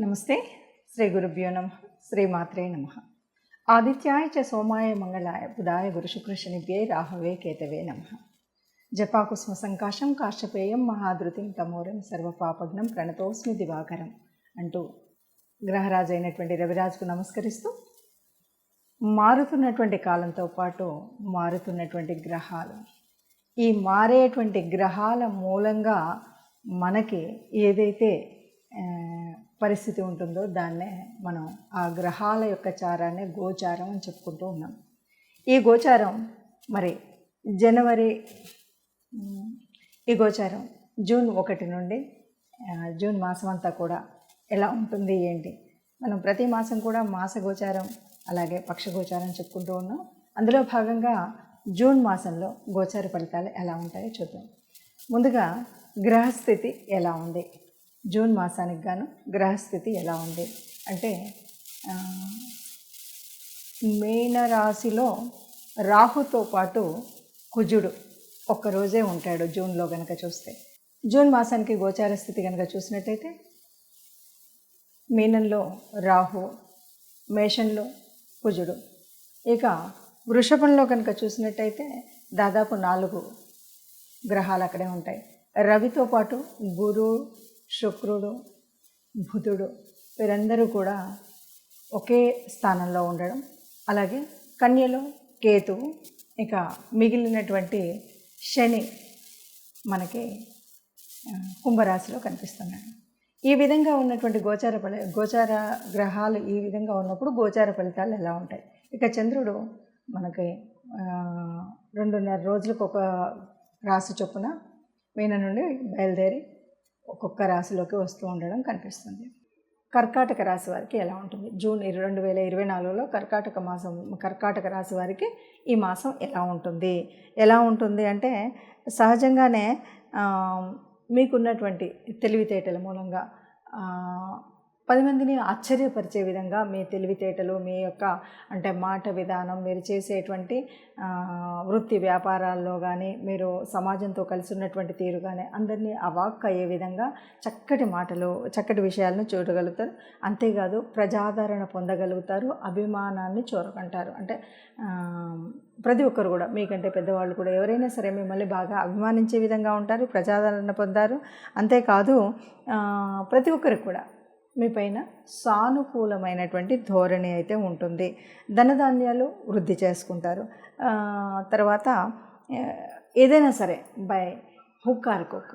నమస్తే. శ్రీ గురుభ్యో నమ. శ్రీమాత్రే నమ. ఆదిత్యాయ చ సోమాయ మంగళాయ బుధాయ గురుశుక్రశనిభ్యే రాహవే కేతవే నమ. జపాకుస్మ సంకాశం కాశ్యపేయం మహాధృతిం తమోరం సర్వపాపగ్నం ప్రణతోస్మి దివాకరం అంటూ గ్రహరాజు అయినటువంటి రవిరాజుకు నమస్కరిస్తూ, మారుతున్నటువంటి కాలంతో పాటు మారుతున్నటువంటి గ్రహాలు, ఈ మారేటువంటి గ్రహాల మూలంగా మనకి ఏదైతే పరిస్థితి ఉంటుందో దాన్నే మనం ఆ గ్రహాల యొక్క చారాన్ని గోచారం అని చెప్పుకుంటూ ఉన్నాం. ఈ గోచారం మరి ఈ గోచారం జూన్ 1 నుండి జూన్ మాసం అంతా కూడా ఎలా ఉంటుంది ఏంటి, మనం ప్రతి మాసం కూడా మాస గోచారం అలాగే పక్ష గోచారం చెప్పుకుంటూ ఉన్నాం. అందులో భాగంగా జూన్ మాసంలో గోచార ఫలితాలు ఎలా ఉంటాయో చూద్దాం. ముందుగా గ్రహస్థితి ఎలా ఉంది, జూన్ మాసానికి గాను గ్రహస్థితి ఎలా ఉంది అంటే, మీనరాశిలో రాహుతో పాటు కుజుడు ఒక్కరోజే ఉంటాడు జూన్లో కనుక చూస్తే. జూన్ మాసానికి గోచార స్థితి కనుక చూసినట్టయితే మీనంలో రాహు, మేషంలో కుజుడు. ఇక వృషభంలో కనుక చూసినట్టయితే దాదాపు 4 గ్రహాలు అక్కడే ఉంటాయి. రవితో పాటు గురు, శుక్రుడు, బుధుడు వీరందరూ కూడా ఒకే స్థానంలో ఉండడం, అలాగే కన్యలో కేతువు, ఇక మిగిలినటువంటి శని మనకి కుంభరాశిలో కనిపిస్తున్నాడు. ఈ విధంగా ఉన్నటువంటి గోచార గ్రహాలు ఈ విధంగా ఉన్నప్పుడు గోచార ఫలితాలు ఎలా ఉంటాయి. ఇక చంద్రుడు మనకి 2.5 రోజులకు ఒక రాశి చొప్పున మీన నుండి బయలుదేరి ఒక్కొక్క రాశిలోకి వస్తూ ఉండడం కనిపిస్తుంది. కర్కాటక రాశి వారికి ఎలా ఉంటుంది, జూన్ 2024లో కర్కాటక రాశి వారికి ఈ మాసం ఎలా ఉంటుంది అంటే, సహజంగానే మీకున్నటువంటి తెలివితేటల మూలంగా 10 మందిని ఆశ్చర్యపరిచే విధంగా మీ తెలివితేటలు, మీ యొక్క అంటే మాట విధానం, మీరు చేసేటువంటి వృత్తి వ్యాపారాల్లో కానీ, మీరు సమాజంతో కలిసి ఉన్నటువంటి తీరు కానీ అందరినీ అవాక్ అయ్యే విధంగా చక్కటి మాటలు, చక్కటి విషయాలను చూడగలుగుతారు. అంతేకాదు ప్రజాదరణ పొందగలుగుతారు, అభిమానాన్ని చూరగంటారు. అంటే ప్రతి ఒక్కరు కూడా, మీకంటే పెద్దవాళ్ళు కూడా ఎవరైనా సరే మిమ్మల్ని బాగా అభిమానించే విధంగా ఉంటారు, ప్రజాదరణ పొందారు. అంతేకాదు ప్రతి ఒక్కరికి కూడా మీ పైన సానుకూలమైనటువంటి ధోరణి అయితే ఉంటుంది. ధనధాన్యాలు వృద్ధి చేసుకుంటారు. తర్వాత ఏదైనా సరే బై హుక్ ఆర్ క్రుక్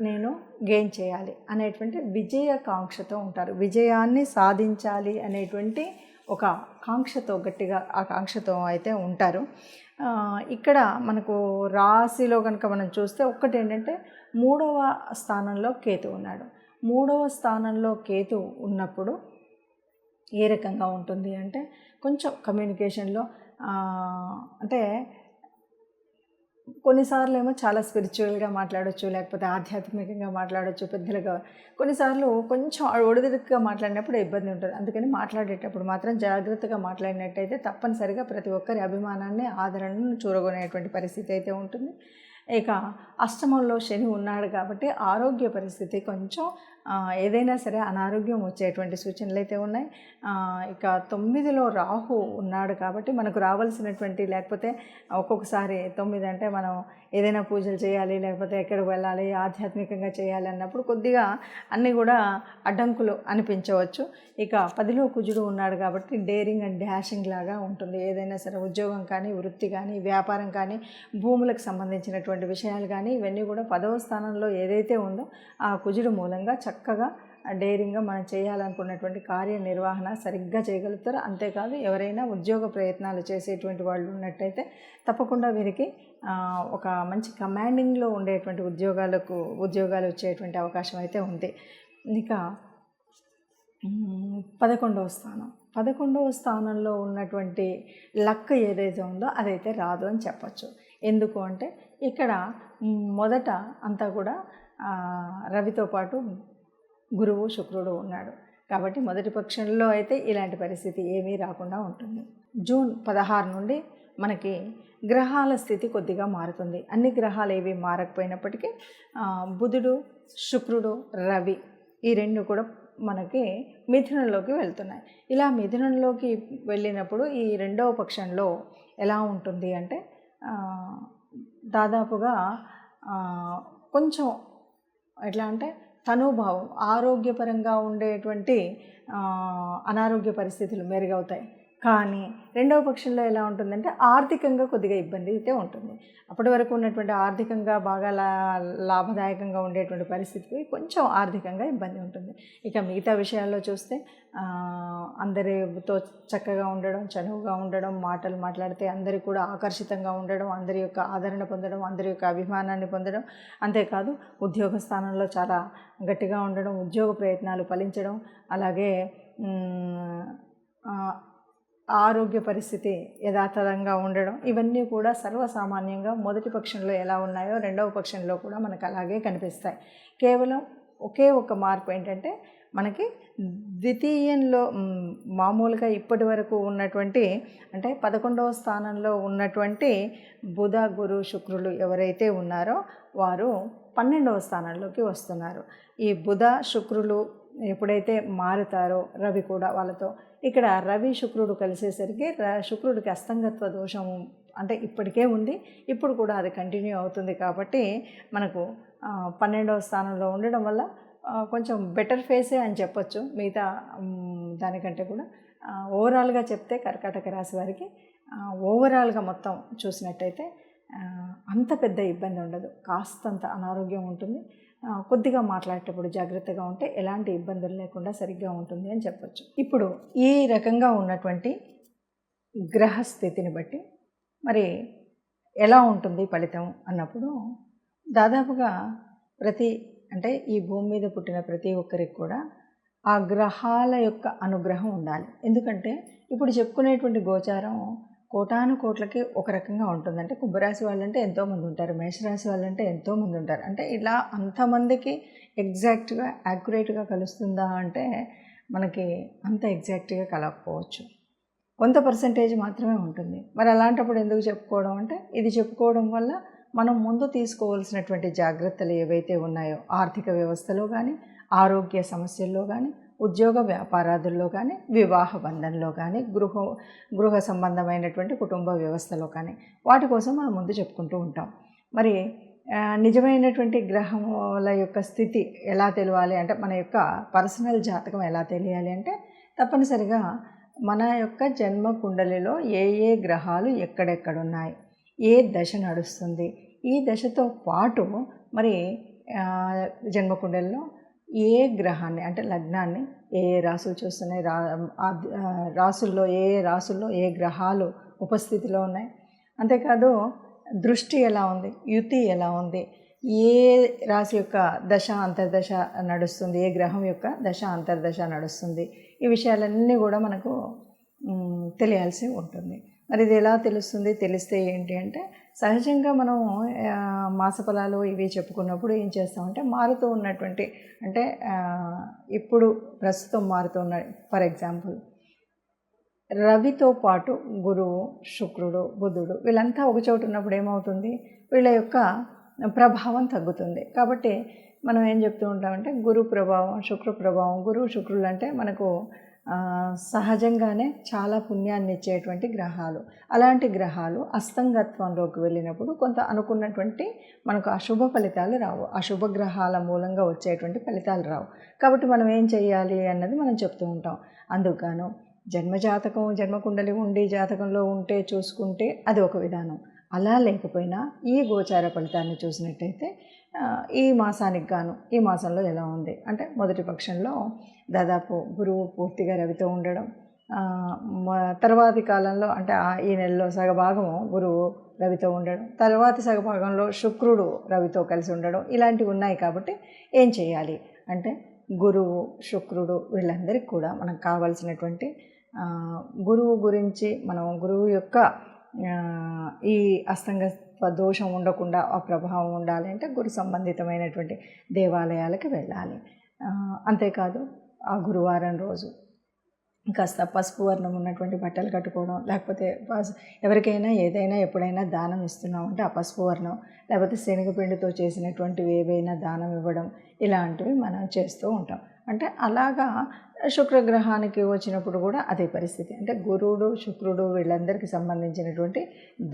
నేను గెయిన్ చేయాలి అనేటువంటి విజయకాంక్షతో ఉంటారు. విజయాన్ని సాధించాలి అనేటువంటి ఒక కాంక్షతో, గట్టిగా ఆ కాంక్షతో అయితే ఉంటారు. ఇక్కడ మనకు రాశిలో కనుక మనం చూస్తే ఒక్కటి ఏంటంటే 3వ స్థానంలో కేతు ఉన్నాడు. 3వ స్థానంలో కేతు ఉన్నప్పుడు ఏ రకంగా ఉంటుంది అంటే, కొంచెం కమ్యూనికేషన్లో అంటే కొన్నిసార్లు ఏమో చాలా స్పిరిచువల్గా మాట్లాడవచ్చు, లేకపోతే ఆధ్యాత్మికంగా మాట్లాడవచ్చు పెద్దలుగా. కొన్నిసార్లు కొంచెం ఒడిదుడుకుగా మాట్లాడినప్పుడు ఇబ్బంది ఉంటుంది. అందుకని మాట్లాడేటప్పుడు మాత్రం జాగ్రత్తగా మాట్లాడినట్టయితే తప్పనిసరిగా ప్రతి ఒక్కరి అభిమానాన్ని, ఆదరణను చూరగొనేటువంటి పరిస్థితి అయితే ఉంటుంది. ఇక అష్టమంలో శని ఉన్నాడు కాబట్టి ఆరోగ్య పరిస్థితి కొంచెం ఏదైనా సరే అనారోగ్యం వచ్చేటువంటి సూచనలు అయితే ఉన్నాయి. ఇక 9లో రాహు ఉన్నాడు కాబట్టి మనకు రావాల్సినటువంటి, లేకపోతే ఒక్కొక్కసారి 9 అంటే మనం ఏదైనా పూజలు చేయాలి, లేకపోతే ఎక్కడికి వెళ్ళాలి, ఆధ్యాత్మికంగా చేయాలి అన్నప్పుడు కొద్దిగా అన్నీ కూడా అడ్డంకులు అనిపించవచ్చు. ఇక 10లో కుజుడు ఉన్నాడు కాబట్టి డేరింగ్ అండ్ డాషింగ్ లాగా ఉంటుంది. ఏదైనా సరే ఉద్యోగం కానీ, వృత్తి కానీ, వ్యాపారం కానీ, భూములకు సంబంధించినటువంటి విషయాలు కానీ ఇవన్నీ కూడా 10వ స్థానంలో ఏదైతే ఉందో ఆ కుజుడు మూలంగా చక్కగా డేరింగ్గా మనం చేయాలనుకున్నటువంటి కార్యనిర్వహణ సరిగ్గా చేయగలుగుతారు. అంతేకాదు ఎవరైనా ఉద్యోగ ప్రయత్నాలు చేసేటువంటి వాళ్ళు ఉన్నట్టయితే తప్పకుండా వీరికి ఒక మంచి కమాండింగ్లో ఉండేటువంటి ఉద్యోగాలు వచ్చేటువంటి అవకాశం అయితే ఉంది. ఇక 11వ స్థానంలో ఉన్నటువంటి లక్ ఏదైతే ఉందో అదైతే రాదు అని చెప్పచ్చు. ఎందుకు అంటే ఇక్కడ మొదట అంతా కూడా రవితో పాటు గురువు, శుక్రుడు ఉన్నాడు కాబట్టి మొదటి పక్షంలో అయితే ఇలాంటి పరిస్థితి ఏమీ రాకుండా ఉంటుంది. జూన్ 16 నుండి మనకి గ్రహాల స్థితి కొద్దిగా మారుతుంది. అన్ని గ్రహాలు ఏవి మారకపోయినప్పటికీ బుధుడు, శుక్రుడు, రవి ఈ రెండు కూడా మనకి మిథునంలోకి వెళ్తున్నాయి. ఇలా మిథునంలోకి వెళ్ళినప్పుడు ఈ రెండవ పక్షంలో ఎలా ఉంటుంది అంటే దాదాపుగా కొంచెం ఎట్లా అంటే తనుభావం, ఆరోగ్యపరంగా ఉండేటువంటి అనారోగ్య పరిస్థితులు మెరుగవుతాయి. కానీ రెండవ పక్షంలో ఎలా ఉంటుందంటే ఆర్థికంగా కొద్దిగా ఇబ్బంది అయితే ఉంటుంది. అప్పటి వరకు ఉన్నటువంటి ఆర్థికంగా బాగా లాభదాయకంగా ఉండేటువంటి పరిస్థితికి కొంచెం ఆర్థికంగా ఇబ్బంది ఉంటుంది. ఇక మిగతా విషయాల్లో చూస్తే అందరితో చక్కగా ఉండడం, చనువుగా ఉండడం, మాటలు మాట్లాడితే అందరికీ కూడా ఆకర్షితంగా ఉండడం, అందరి యొక్క ఆదరణ పొందడం, అందరి యొక్క అభిమానాన్ని పొందడం. అంతేకాదు ఉద్యోగ స్థానంలో చాలా గట్టిగా ఉండడం, ఉద్యోగ ప్రయత్నాలు ఫలించడం, అలాగే ఆరోగ్య పరిస్థితి యథాతథంగా ఉండడం, ఇవన్నీ కూడా సర్వసామాన్యంగా మొదటి పక్షంలో ఎలా ఉన్నాయో రెండవ పక్షంలో కూడా మనకు అలాగే కనిపిస్తాయి. కేవలం ఒకే ఒక మార్పు ఏంటంటే మనకి ద్వితీయంలో మామూలుగా ఇప్పటి వరకు ఉన్నటువంటి అంటే 11వ స్థానంలో ఉన్నటువంటి బుధ గురు శుక్రులు ఎవరైతే ఉన్నారో వారు 12వ స్థానంలోకి వస్తున్నారు. ఈ బుధ శుక్రులు ఎప్పుడైతే మారుతారో రవి కూడా వాళ్ళతో, ఇక్కడ రవి శుక్రుడు కలిసేసరికి శుక్రుడికి అస్తంగత్వ దోషము అంటే ఇప్పటికే ఉంది, ఇప్పుడు కూడా అది కంటిన్యూ అవుతుంది. కాబట్టి మనకు 12వ స్థానంలో ఉండడం వల్ల కొంచెం బెటర్ ఫేసే అని చెప్పొచ్చు. మిగతా దానికంటే కూడా ఓవరాల్గా చెప్తే కర్కాటక రాశి వారికి ఓవరాల్గా మొత్తం చూసినట్టయితే అంత పెద్ద ఇబ్బంది ఉండదు. కాస్తంత అనారోగ్యం ఉంటుంది, కొద్దిగా మాట్లాడేటప్పుడు జాగ్రత్తగా ఉంటే ఎలాంటి ఇబ్బందులు లేకుండా సరిగ్గా ఉంటుంది అని చెప్పొచ్చు. ఇప్పుడు ఈ రకంగా ఉన్నటువంటి గ్రహస్థితిని బట్టి మరి ఎలా ఉంటుంది ఫలితం అన్నప్పుడు దాదాపుగా అంటే ఈ భూమి మీద పుట్టిన ప్రతి ఒక్కరికి కూడా ఆ గ్రహాల యొక్క అనుగ్రహం ఉండాలి. ఎందుకంటే ఇప్పుడు చెప్పుకునేటువంటి గోచారం కోటాను కోట్లకి ఒక రకంగా ఉంటుంది. అంటే కుంభరాశి వాళ్ళంటే ఎంతోమంది ఉంటారు, మేషరాశి వాళ్ళంటే ఎంతోమంది ఉంటారు. అంటే ఇలా అంతమందికి ఎగ్జాక్ట్గా యాక్యురేట్గా కలుస్తుందా అంటే మనకి అంత ఎగ్జాక్ట్గా కలగకపోవచ్చు, కొంత పర్సంటేజ్ మాత్రమే ఉంటుంది. మరి అలాంటప్పుడు ఎందుకు చెప్పుకోవడం అంటే ఇది చెప్పుకోవడం వల్ల మనం ముందు తీసుకోవాల్సినటువంటి జాగ్రత్తలు ఏవైతే ఉన్నాయో ఆర్థిక వ్యవస్థలో కానీ, ఆరోగ్య సమస్యల్లో కానీ, ఉద్యోగ వ్యాపారాదుల్లో కానీ, వివాహ బంధంలో కానీ, గృహ సంబంధమైనటువంటి కుటుంబ వ్యవస్థలో కానీ వాటి కోసం మనం ముందు చెప్పుకుంటూ ఉంటాం. మరి నిజమైనటువంటి గ్రహముల యొక్క స్థితి ఎలా తెలియాలి అంటే మన యొక్క పర్సనల్ జాతకం ఎలా తెలియాలి అంటే తప్పనిసరిగా మన యొక్క జన్మ కుండలిలో ఏ ఏ గ్రహాలు ఎక్కడెక్కడున్నాయి, ఏ దశ నడుస్తుంది, ఈ దశతో పాటు మరి జన్మకుండలిలో ఏ గ్రహాన్ని అంటే లగ్నాన్ని ఏ రాసులు చూస్తున్నాయి, రాసుల్లో ఏ గ్రహాలు ఉపస్థితిలో ఉన్నాయి, అంతేకాదు దృష్టి ఎలా ఉంది, యుతి ఎలా ఉంది, ఏ రాశి యొక్క దశ అంతర్దశ నడుస్తుంది, ఏ గ్రహం యొక్క దశ అంతర్దశ నడుస్తుంది, ఈ విషయాలన్నీ కూడా మనకు తెలియాల్సి ఉంటుంది. మరి ఇది ఎలా తెలుస్తుంది, తెలిస్తే ఏంటి అంటే సహజంగా మనం మాసఫలాలు ఇవి చెప్పుకున్నప్పుడు ఏం చేస్తామంటే మారుతూ ఉన్నటువంటి అంటే ఇప్పుడు ప్రస్తుతం మారుతున్న ఫర్ ఎగ్జాంపుల్ రవితో పాటు గురువు, శుక్రుడు, బుధుడు వీళ్ళంతా ఒక చోటు ఉన్నప్పుడు ఏమవుతుంది, వీళ్ళ యొక్క ప్రభావం తగ్గుతుంది. కాబట్టి మనం ఏం చెప్తూ ఉంటామంటే గురు ప్రభావం, శుక్ర ప్రభావం. గురువు శుక్రులు అంటే మనకు సహజంగానే చాలా పుణ్యాన్ని ఇచ్చేటువంటి గ్రహాలు. అలాంటి గ్రహాలు అస్తంగత్వంలోకి వెళ్ళినప్పుడు కొంత అనుకున్నటువంటి మనకు అశుభ ఫలితాలు రావు, అశుభ గ్రహాల మూలంగా వచ్చేటువంటి ఫలితాలు రావు. కాబట్టి మనం ఏం చేయాలి అన్నది మనం చెప్తూ ఉంటాం. అందుకను జన్మజాతకం, జన్మకుండలి ఉండి జాతకంలో ఉంటే చూసుకుంటే అది ఒక విధానం. అలా లేకపోయినా ఈ గోచార ఫలితాన్ని చూసినట్టయితే ఈ మాసానికి గాను ఈ మాసంలో ఎలా ఉంది అంటే మొదటి పక్షంలో దాదాపు గురువు పూర్తిగా రవితో ఉండడం, తర్వాతి కాలంలో అంటే ఈ నెలలో సగభాగము గురువు రవితో ఉండడం, తర్వాతి సగభాగంలో శుక్రుడు రవితో కలిసి ఉండడం, ఇలాంటివి ఉన్నాయి. కాబట్టి ఏం చేయాలి అంటే గురువు, శుక్రుడు వీళ్ళందరికీ కూడా మనకు కావాల్సినటువంటి గురువు గురించి మనం గురువు యొక్క ఈ అస్తంగత్వ దోషం ఉండకుండా ఆ ప్రభావం ఉండాలి అంటే గురు సంబంధితమైనటువంటి దేవాలయాలకు వెళ్ళాలి. అంతేకాదు ఆ గురువారం రోజు కాస్త పసుపు వర్ణం ఉన్నటువంటి బట్టలు కట్టుకోవడం, లేకపోతే ఎవరికైనా ఏదైనా ఎప్పుడైనా దానం ఇస్తున్నామంటే ఆ పసుపు వర్ణం, లేకపోతే శనగపిండితో చేసినటువంటివి ఏవైనా దానం ఇవ్వడం, ఇలాంటివి మనం చేస్తూ ఉంటాం. అంటే అలాగా శుక్రగ్రహానికి వచ్చినప్పుడు కూడా అదే పరిస్థితి. అంటే గురుడు, శుక్రుడు వీళ్ళందరికీ సంబంధించినటువంటి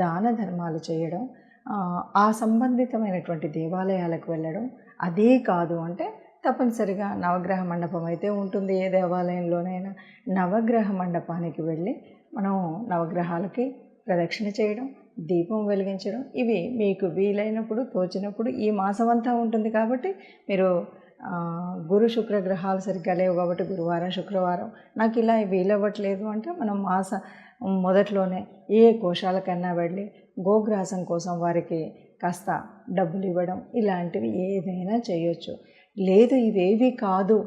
దాన ధర్మాలు చేయడం, ఆ సంబంధితమైనటువంటి దేవాలయాలకు వెళ్ళడం. అదే కాదు అంటే తప్పనిసరిగా నవగ్రహ మండపం అయితే ఉంటుంది ఏ దేవాలయంలోనైనా. నవగ్రహ మండపానికి వెళ్ళి మనం నవగ్రహాలకి ప్రదక్షిణ చేయడం, దీపం వెలిగించడం, ఇవి మీకు వీలైనప్పుడు తోచినప్పుడు ఈ మాసం అంతా ఉంటుంది కాబట్టి మీరు గురు శుక్ర గ్రహాలు సరిగ్గా లేవు కాబట్టి గురువారం, శుక్రవారం నాకు ఇలా వీలవ్వట్లేదు అంటే మనం మొదట్లోనే ఏ కోశాలకన్నా వెళ్ళి గోగ్రాసం కోసం వారికి కాస్త డబ్బులు ఇవ్వడం, ఇలాంటివి ఏదైనా చేయొచ్చు. లేదు ఇవేవి కాదు,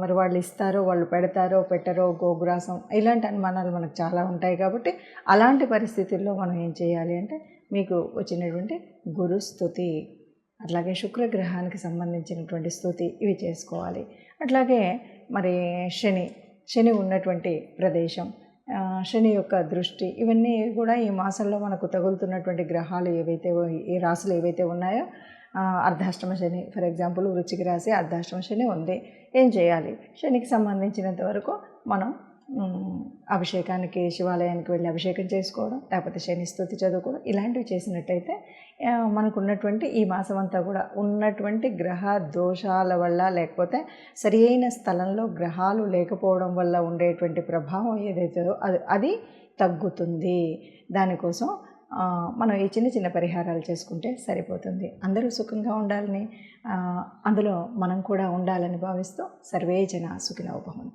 మరి వాళ్ళు ఇస్తారో వాళ్ళు పెడతారో పెట్టరో గోగ్రాసం, ఇలాంటి అనుమానాలు మనకు చాలా ఉంటాయి కాబట్టి అలాంటి పరిస్థితుల్లో మనం ఏం చేయాలి అంటే మీకు వచ్చినటువంటి గురుస్తుతి, అట్లాగే శుక్రగ్రహానికి సంబంధించినటువంటి స్తుతి ఇవి చేసుకోవాలి. అట్లాగే మరి శని ఉన్నటువంటి ప్రదేశం, శని యొక్క దృష్టి, ఇవన్నీ కూడా ఈ మాసంలో మనకు తగులుతున్నటువంటి గ్రహాలు ఏవైతే ఈ రాశులు ఏవైతే ఉన్నాయో, అర్ధాష్టమ శని ఫర్ ఎగ్జాంపుల్ వృశ్చిక రాశి అర్ధాష్టమ శని ఉంది. ఏం చేయాలి? శనికి సంబంధించినంత వరకు మనం అభిషేకానికి శివాలయానికి వెళ్ళి అభిషేకం చేసుకోవడం, లేకపోతే శని స్తుతి చదువుకోవడం, ఇలాంటివి చేసినట్టయితే మనకు ఉన్నటువంటి ఈ మాసం అంతా కూడా ఉన్నటువంటి గ్రహ దోషాల వల్ల, లేకపోతే సరి అయిన స్థలంలో గ్రహాలు లేకపోవడం వల్ల ఉండేటువంటి ప్రభావం ఏదైతే అది తగ్గుతుంది. దానికోసం మనం ఈ చిన్న చిన్న పరిహారాలు చేసుకుంటే సరిపోతుంది. అందరూ సుఖంగా ఉండాలని, అందులో మనం కూడా ఉండాలని భావిస్తూ సర్వే జనా సుఖినో భవంతు.